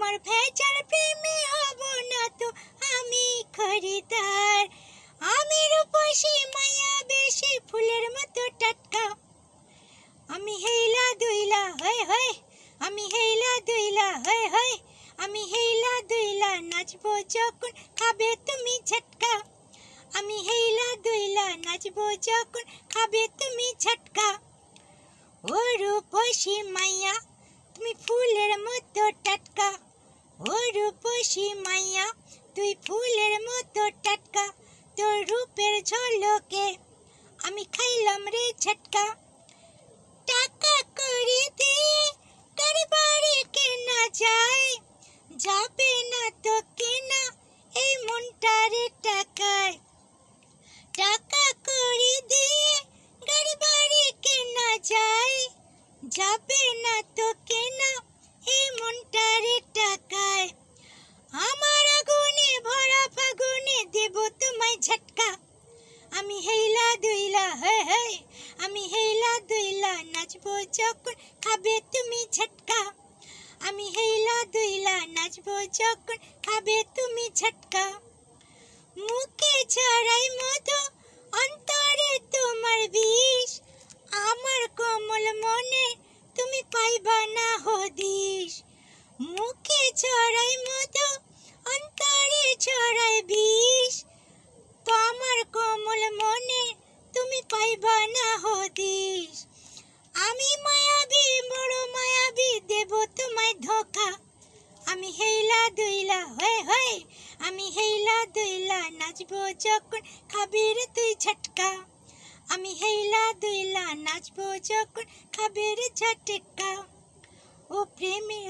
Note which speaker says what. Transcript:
Speaker 1: তোমার ভেজার প্রেমে হব না তো আমি খরিদার। আমি রূপসী মায়া বেশি ফুলের মতো টাটকা। আমি হেইলা দুইলা হয় হয়, আমি হেইলা দুইলা হয় হয়, আমি হেইলা দুইলা নাচবো যখন খাবে তুমি ঝটকা। আমি হেইলা দুইলা নাচবো যখন খাবে তুমি ঝটকা। ও রূপসী মাইয়া তুমি ফুলের মতো টাটকা। ও রূপসী মাইয়া তুই ফুলের মতো টাটকা। তোর রূপের ঝলকে আমি খাইলাম রে ঝটকা। টাকা করে দিয়ে গাড়ি বাড়ি কেনা যায়, যাবে না তো কেনা এই মনটারে টাকায়। টাকা করে দিয়ে গাড়ি বাড়ি কেনা যায়, যাবে না তো কেনা এই মনটারে টাকায়। আমার আগুনে ভরা ফাগুনে দেব তোমায় ঝটকা। আমি হেইলা দুইলা হয় হয়, আমি হেইলা দুইলা নাচবো যখন খাবে তুমি ঝটকা। আমি হেইলা দুইলা নাচবো যখন খাবে তুমি ঝটকা। মুখে ছড়াই মধু অন্তরে তোমার বিষ, আমার কোমল মনে তুমি পাইবা না হদিশ। মুখে ছড়াই মধু অন্তরে ছড়াই বিষ, আমার কোমল মনে তুমি পাইবা না হদিশ। আমি মায়াবী বড় মায়াবী দেব তোমায় ধোকা। আমি হেইলা দুইলা হয় হয়, আমি হেইলা দুইলা নাচবো যখন খাবি রে তুই ঝটকা। আমি হেইলা দুইলা নাচবো যখন খাবি রে ঝটকা। ও প্রেমের